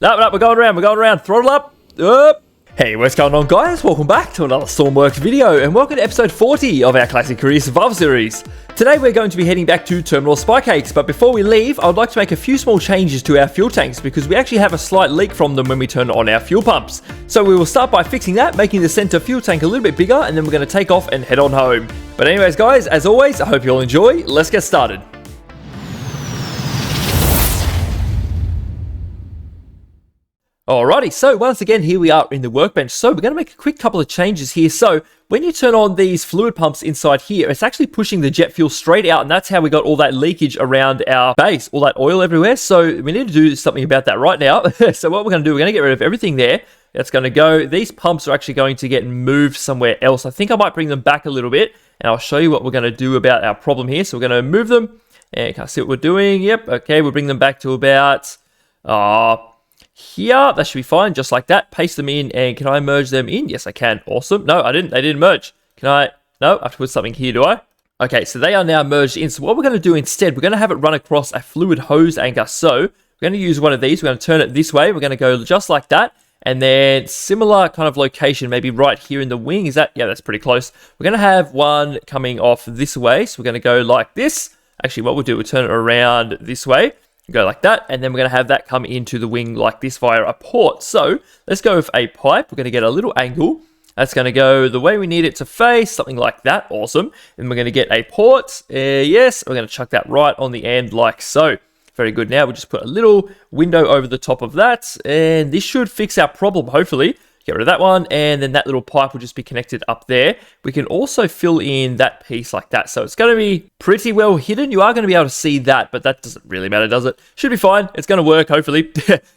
No, we're going around. Throttle up. Hey, what's going on, guys? Welcome back to another Stormworks video, and welcome to episode 40 of our Classic Career Survival series. Today we're going to be heading back to Terminal Spy Cakes, but before we leave, I would like to make a few small changes to our fuel tanks because we actually have a slight leak from them when we turn on our fuel pumps. So we will start by fixing that, making the center fuel tank a little bit bigger, and then we're going to take off and head on home. But anyways, guys, as always, I hope you all enjoy. Let's get started. Alrighty, so once again, here we are in the workbench. So we're going to make a quick couple of changes here. So when you turn on these fluid pumps inside here, it's actually pushing the jet fuel straight out, and that's how we got all that leakage around our base, all that oil everywhere. So we need to do something about that right now. So what we're going to do, we're going to get rid of everything there. That's going to go. These pumps are actually going to get moved somewhere else. I think I might bring them back a little bit, and I'll show you what we're going to do about our problem here. So we're going to move them, and can I see what we're doing? Yep, okay, we'll bring them back to about... here, that should be fine, just like that. Paste them in, and can I merge them in? Yes, I can. Awesome. No, I didn't. They didn't merge. Can I? No, I have to put something here, do I? Okay, so they are now merged in. So what we're going to do instead, we're going to have it run across a fluid hose anchor. So we're going to use one of these. We're going to turn it this way. We're going to go just like that. And then similar kind of location, maybe right here in the wing. Is that? Yeah, that's pretty close. We're going to have one coming off this way. So we're going to go like this. Actually, what we'll do, we'll turn it around this way. Go like that, and then we're going to have that come into the wing like this via a port. So let's go with a pipe. We're going to get a little angle. That's going to go the way we need it to face, something like that. Awesome. And we're going to get a port. Yes, we're going to chuck that right on the end like so. Very good. Now we'll just put a little window over the top of that, and this should fix our problem, hopefully. Get rid of that one, and then that little pipe will just be connected up there. We can also fill in that piece like that. So it's going to be pretty well hidden. You are going to be able to see that, but that doesn't really matter, does it? Should be fine. It's going to work, hopefully.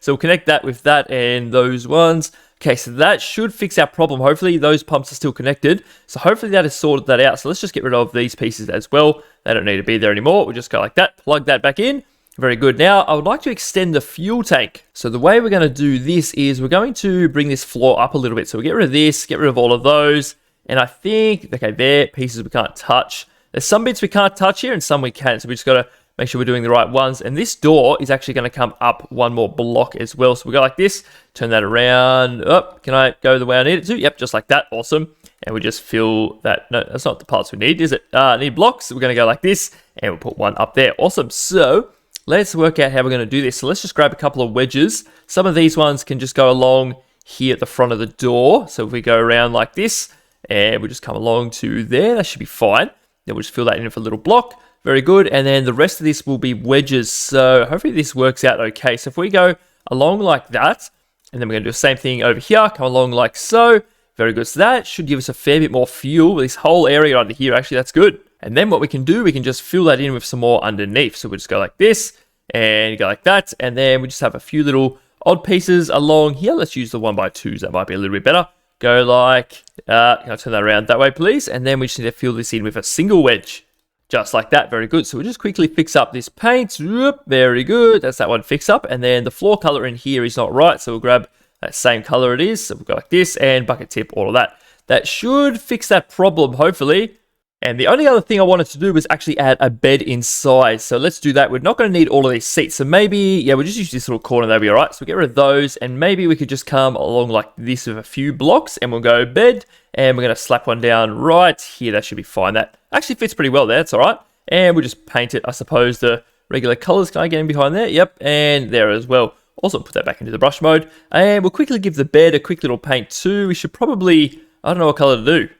So we'll connect that with that and those ones. Okay, so that should fix our problem. Hopefully those pumps are still connected. So hopefully that has sorted that out. So let's just get rid of these pieces as well. They don't need to be there anymore. We'll just go like that, plug that back in. Very good. Now, I would like to extend the fuel tank. So the way we're going to do this is we're going to bring this floor up a little bit. So we'll get rid of this, get rid of all of those. And I think, okay, there, pieces we can't touch. There's some bits we can't touch here and some we can. So we just got to make sure we're doing the right ones. And this door is actually going to come up one more block as well. So we go like this, turn that around. Oh, can I go the way I need it to? Yep, just like that. Awesome. And we just fill that. No, that's not the parts we need, is it? Need blocks. So we're going to go like this and we'll put one up there. Awesome. So let's work out how we're going to do this. So let's just grab a couple of wedges. Some of these ones can just go along here at the front of the door. So if we go around like this, and we'll just come along to there, that should be fine. Then we'll just fill that in with a little block. Very good. And then the rest of this will be wedges. So hopefully this works out okay. So if we go along like that, and then we're going to do the same thing over here, come along like so. Very good. So that should give us a fair bit more fuel. This whole area under here, actually, that's good. And then what we can do, we can just fill that in with some more underneath. So we'll just go like this and go like that. And then we just have a few little odd pieces along here. Let's use the 1x2s. That might be a little bit better. Go like, can I turn that around that way, please? And then we just need to fill this in with a single wedge. Just like that. Very good. So we'll just quickly fix up this paint. Very good. That's that one fix up. And then the floor color in here is not right. So we'll grab that same color it is. So we'll go like this and bucket tip, all of that. That should fix that problem, hopefully. And the only other thing I wanted to do was actually add a bed inside. So let's do that. We're not going to need all of these seats. So maybe, yeah, we'll just use this little corner. That'll be all right. So we'll get rid of those. And maybe we could just come along like this with a few blocks. And we'll go bed. And we're going to slap one down right here. That should be fine. That actually fits pretty well there. That's all right. And we'll just paint it, I suppose, the regular colors. Can I get in behind there? Yep. And there as well. Also put that back into the brush mode. And we'll quickly give the bed a quick little paint too. We should probably, I don't know what color to do.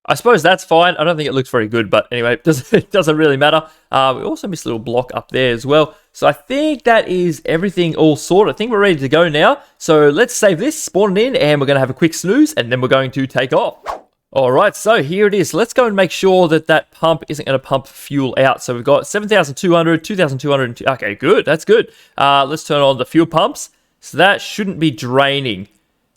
I suppose that's fine. I don't think it looks very good, but anyway, it doesn't really matter. We also missed a little block up there as well. So I think that is everything all sorted. I think we're ready to go now. So let's save this, spawn it in, and we're going to have a quick snooze, and then we're going to take off. All right, so here it is. Let's go and make sure that that pump isn't going to pump fuel out. So we've got 7,200, 2,200. Okay, good. That's good. Let's turn on the fuel pumps. So that shouldn't be draining.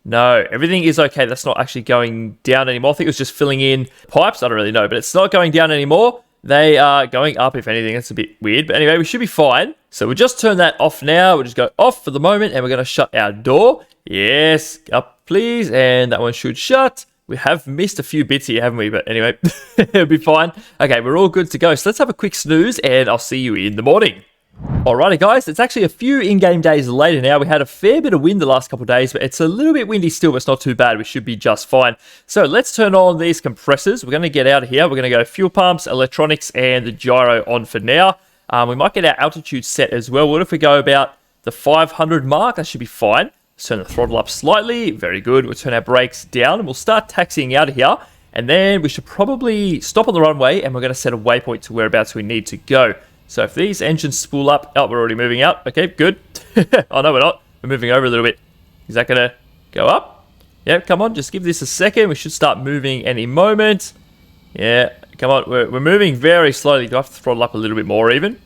No, everything is okay. That's not actually going down anymore. I think it was just filling in pipes. I don't really know, but it's not going down anymore. They are going up, if anything. That's a bit weird. But anyway, we should be fine. So we'll just turn that off now. We'll just go off for the moment, and we're going to shut our door. Yes, up please. And that one should shut. We have missed a few bits here, haven't we? But anyway, it'll be fine. Okay, we're all good to go. So let's have a quick snooze, and I'll see you in the morning. Alrighty guys, it's actually a few in-game days later now. We had a fair bit of wind the last couple of days, but it's a little bit windy still, but it's not too bad. We should be just fine. So let's turn on these compressors. We're going to get out of here. We're going to go fuel pumps, electronics, and the gyro on for now. We might get our altitude set as well. What if we go about the 500 mark? That should be fine. Let's turn the throttle up slightly. Very good. We'll turn our brakes down and we'll start taxiing out of here. And then we should probably stop on the runway and we're going to set a waypoint to whereabouts we need to go. So if these engines spool up... Oh, we're already moving out. Okay, good. Oh, no, we're not. We're moving over a little bit. Is that going to go up? Yeah, come on. Just give this a second. We should start moving any moment. Yeah, come on. We're moving very slowly. Do I have to throttle up a little bit more even?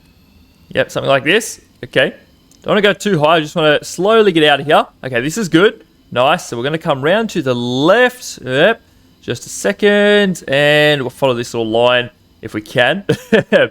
Yep, something like this. Okay. Don't want to go too high. I just want to slowly get out of here. Okay, this is good. Nice. So we're going to come round to the left. Yep. Just a second. And we'll follow this little line if we can.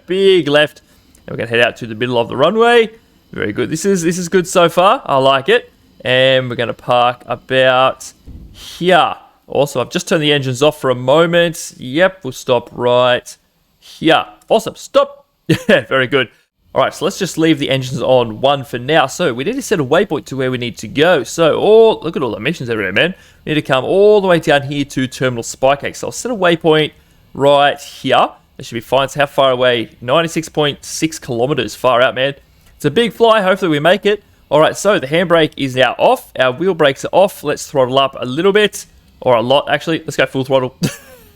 Big left. And we're going to head out to the middle of the runway. Very good. This is good so far. I like it. And we're going to park about here. Also, I've just turned the engines off for a moment. Yep, we'll stop right here. Awesome. Stop. Yeah, very good. All right, so let's just leave the engines on one for now. So we need to set a waypoint to where we need to go. So, look at all the missions everywhere, man. We need to come all the way down here to Terminal Spycake. So I'll set a waypoint right here. It should be fine. It's how far away? 96.6 kilometers. Far out, man. It's a big fly. Hopefully we make it. All right, so the handbrake is now off. Our wheel brakes are off. Let's throttle up a little bit. Or a lot, actually. Let's go full throttle.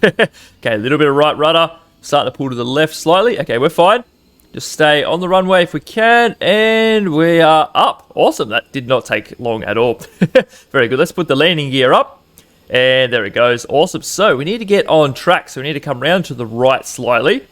Okay, a little bit of right rudder. Starting to pull to the left slightly. Okay, we're fine. Just stay on the runway if we can. And we are up. Awesome. That did not take long at all. Very good. Let's put the landing gear up. And there it goes. Awesome. So we need to get on track. So we need to come round to the right slightly.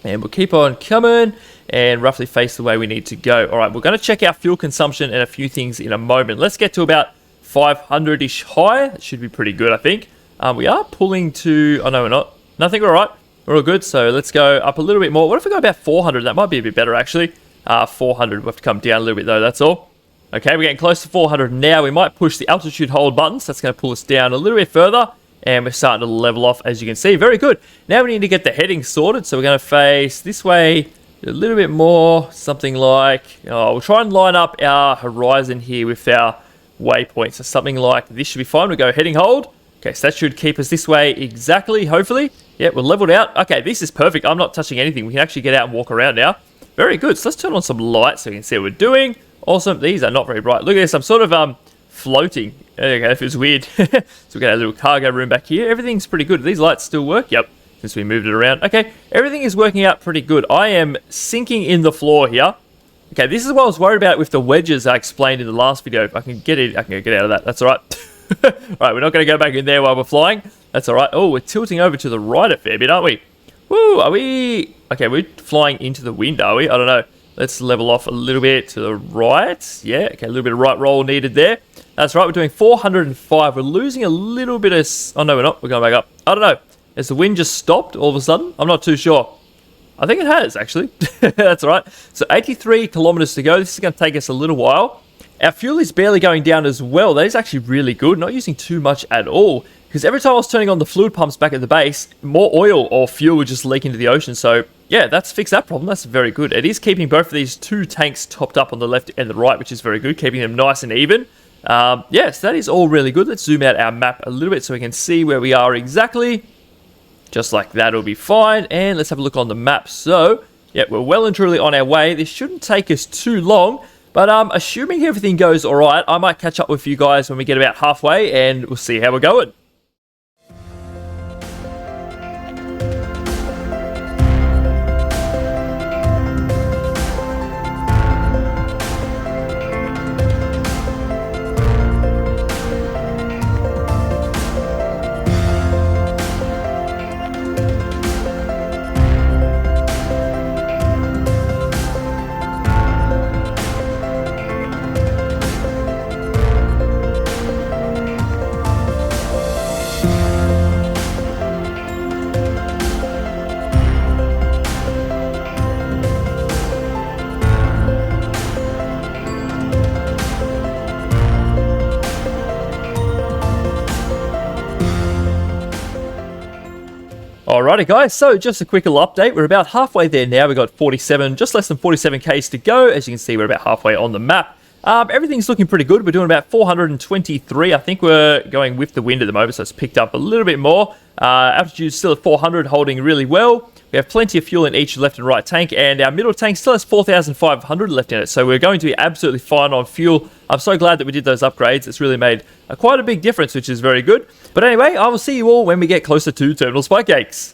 And we'll keep on coming and roughly face the way we need to go. All right, we're going to check our fuel consumption and a few things in a moment. Let's get to about 500-ish high. That should be pretty good, I think. We are pulling to... Oh, no, we're not. No, I think we're all right. We're all good. So let's go up a little bit more. What if we go about 400? That might be a bit better, actually. 400. We have to come down a little bit, though. That's all. Okay, we're getting close to 400 now. We might push the altitude hold buttons. That's going to pull us down a little bit further. And we're starting to level off, as you can see. Very good. Now we need to get the heading sorted. So we're going to face this way a little bit more. Something like... Oh, we'll try and line up our horizon here with our waypoint. So something like this should be fine. We'll go heading hold. Okay, so that should keep us this way exactly, hopefully. Yeah, we're leveled out. Okay, this is perfect. I'm not touching anything. We can actually get out and walk around now. Very good. So let's turn on some lights so we can see what we're doing. Awesome. These are not very bright. Look at this. I'm sort of floating. Okay, that feels weird. So we got a little cargo room back here. Everything's pretty good. Do these lights still work? Yep. Since we moved it around. Okay, everything is working out pretty good. I am sinking in the floor here. Okay, this is what I was worried about with the wedges I explained in the last video. If I can get it, I can get out of that. That's all right. All right, we're not going to go back in there while we're flying. That's all right. Oh, we're tilting over to the right a fair bit, aren't we? Woo, are we... Okay, we're flying into the wind, are we? I don't know. Let's level off a little bit to the right. Yeah, okay, a little bit of right roll needed there. That's right, we're doing 405. We're losing a little bit of... Oh, no, we're not. We're going back up. I don't know. Has the wind just stopped all of a sudden? I'm not too sure. I think it has, actually. That's all right. So 83 kilometers to go. This is going to take us a little while. Our fuel is barely going down as well. That is actually really good. Not using too much at all. Because every time I was turning on the fluid pumps back at the base, more oil or fuel would just leak into the ocean. So, yeah, that's fixed that problem. That's very good. It is keeping both of these two tanks topped up on the left and the right, which is very good. Keeping them nice and even. Yes, that is all really good. Let's zoom out our map a little bit so we can see where we are exactly. Just like that will be fine. And let's have a look on the map. So, yeah, we're well and truly on our way. This shouldn't take us too long. But assuming everything goes all right, I might catch up with you guys when we get about halfway and we'll see how we're going. Alrighty guys, so just a quick little update. We're about halfway there now. We've got 47, just less than 47Ks to go. As you can see, we're about halfway on the map. Everything's looking pretty good. We're doing about 423. I think we're going with the wind at the moment, so it's picked up a little bit more. Altitude's still at 400, holding really well. We have plenty of fuel in each left and right tank, and our middle tank still has 4,500 left in it, so we're going to be absolutely fine on fuel. I'm so glad that we did those upgrades. It's really made quite a big difference, which is very good. But anyway, I will see you all when we get closer to Terminal Spike Gates.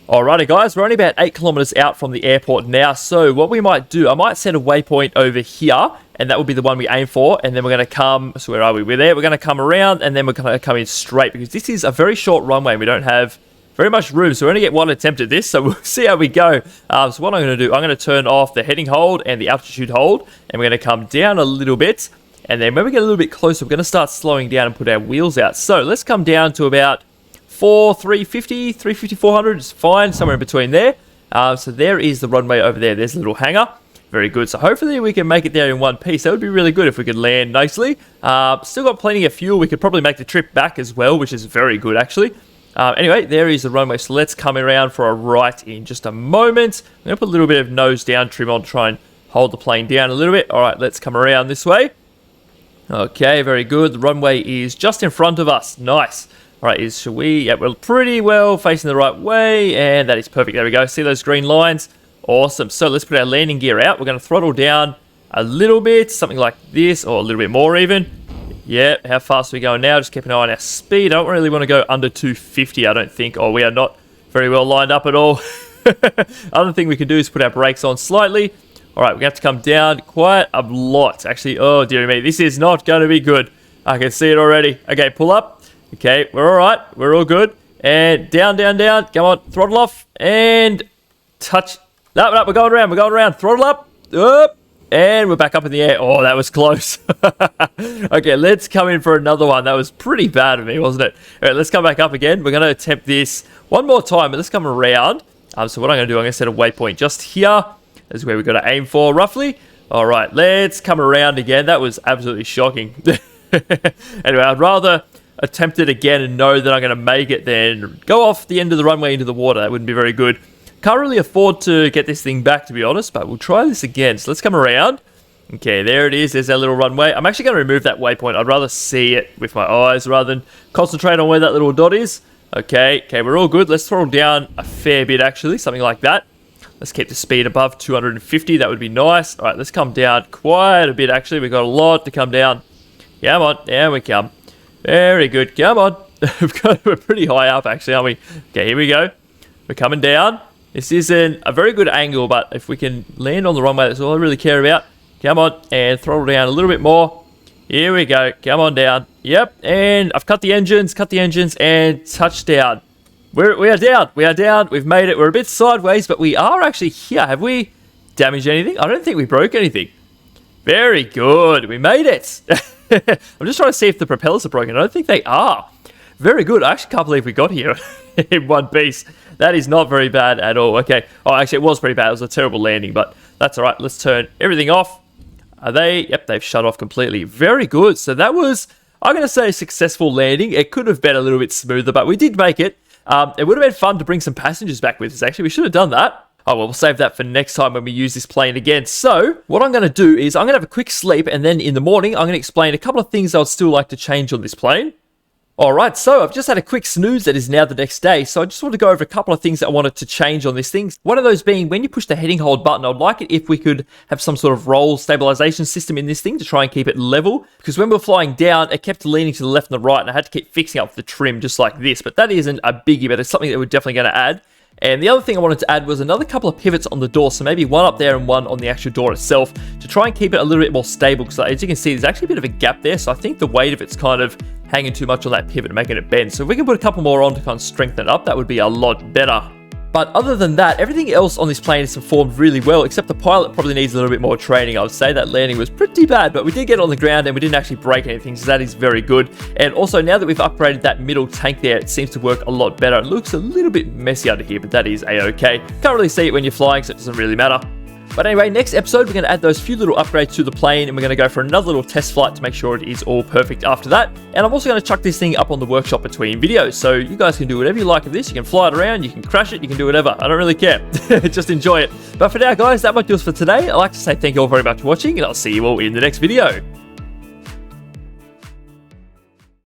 Alrighty guys, we're only about 8 kilometers out from the airport now, so what we might do, I might set a waypoint over here, and that will be the one we aim for, and then we're going to come, so where are we? We're there, we're going to come around, and then we're going to come in straight, because this is a very short runway, and we don't have very much room, so we're going to get one attempt at this, so we'll see how we go. So what I'm going to do, I'm going to turn off the heading hold and the altitude hold, and we're going to come down a little bit, and then when we get a little bit closer, we're going to start slowing down and put our wheels out. So let's come down to about 350, 400, it's fine, somewhere in between there. So there is the runway over there. There's a little hangar. Very good. So hopefully we can make it there in one piece. That would be really good if we could land nicely. Still got plenty of fuel. We could probably make the trip back as well, which is very good actually. Anyway, there is the runway. So let's come around for a right in just a moment. I'm going to put a little bit of nose down trim on to try and hold the plane down a little bit. All right, let's come around this way. Okay, very good. The runway is just in front of us. Nice. All right, should we? Yeah, we're pretty well facing the right way, and that is perfect. There we go. See those green lines? Awesome. So let's put our landing gear out. We're going to throttle down a little bit, something like this, or a little bit more even. Yeah, how fast are we going now? Just keep an eye on our speed. I don't really want to go under 250, I don't think. Oh, we are not very well lined up at all. Other thing we can do is put our brakes on slightly. All right, we're going to have to come down quite a lot. Actually, oh, dear me, this is not going to be good. I can see it already. Okay, pull up. Okay, we're all right. We're all good. And down, down, down. Come on, throttle off. And touch. No, no, we're going around. We're going around. Throttle up. Up. And we're back up in the air. Oh, that was close. Okay, let's come in for another one. That was pretty bad of me, wasn't it? All right, let's come back up again. We're going to attempt this one more time, but let's come around. So what I'm going to do, I'm going to set a waypoint just here. This is where we've got to aim for, roughly. All right, let's come around again. That was absolutely shocking. Anyway, I'd rather attempt it again and know that I'm going to make it than go off the end of the runway into the water. That wouldn't be very good. Can't really afford to get this thing back, to be honest, but we'll try this again. So let's come around. Okay, there it is. There's our little runway. I'm actually going to remove that waypoint. I'd rather see it with my eyes rather than concentrate on where that little dot is. Okay, we're all good. Let's throttle down a fair bit, actually, something like that. Let's keep the speed above 250. That would be nice. All right, let's come down quite a bit, actually. We've got a lot to come down. Come on, down we come. Very good. Come on. We're pretty high up, actually, aren't we? Okay, here we go. We're coming down. This isn't a very good angle, but if we can land on the runway, that's all I really care about. Come on, and throttle down a little bit more. Here we go. Come on down. Yep, and I've cut the engines, and touchdown. We are down. We are down. We've made it. We're a bit sideways, but we are actually here. Have we damaged anything? I don't think we broke anything. Very good. We made it. I'm just trying to see if the propellers are broken. I don't think they are. Very good. I actually can't believe we got here in one piece. That is not very bad at all. Okay. Oh, actually, it was pretty bad. It was a terrible landing, but that's all right. Let's turn everything off. Are they? Yep, they've shut off completely. Very good. So that was, I'm going to say, a successful landing. It could have been a little bit smoother, but we did make it. It would have been fun to bring some passengers back with us, actually. We should have done that. Oh, well, we'll save that for next time when we use this plane again. So, what I'm going to do is I'm going to have a quick sleep, and then in the morning, I'm going to explain a couple of things I would still like to change on this plane. Alright, so I've just had a quick snooze. That is now the next day, so I just want to go over a couple of things that I wanted to change on this thing. One of those being, when you push the heading hold button, I'd like it if we could have some sort of roll stabilization system in this thing to try and keep it level, because when we were flying down, it kept leaning to the left and the right, and I had to keep fixing up the trim just like this, but that isn't a biggie, but it's something that we're definitely going to add. And the other thing I wanted to add was another couple of pivots on the door, so maybe one up there and one on the actual door itself, to try and keep it a little bit more stable, because as you can see, there's actually a bit of a gap there, so I think the weight of it's kind of hanging too much on that pivot and making it bend. So if we can put a couple more on to kind of strengthen it up, that would be a lot better. But other than that, everything else on this plane is performed really well, except the pilot probably needs a little bit more training. I would say that landing was pretty bad, but we did get on the ground and we didn't actually break anything, so that is very good. And also, now that we've upgraded that middle tank there, it seems to work a lot better. It looks a little bit messy under here, but that is a-okay. Can't really see it when you're flying, so it doesn't really matter. But anyway, next episode, we're going to add those few little upgrades to the plane, and we're going to go for another little test flight to make sure it is all perfect after that. And I'm also going to chuck this thing up on the workshop between videos, so you guys can do whatever you like of this. You can fly it around, you can crash it, you can do whatever. I don't really care. Just enjoy it. But for now, guys, that might do us for today. I'd like to say thank you all very much for watching, and I'll see you all in the next video.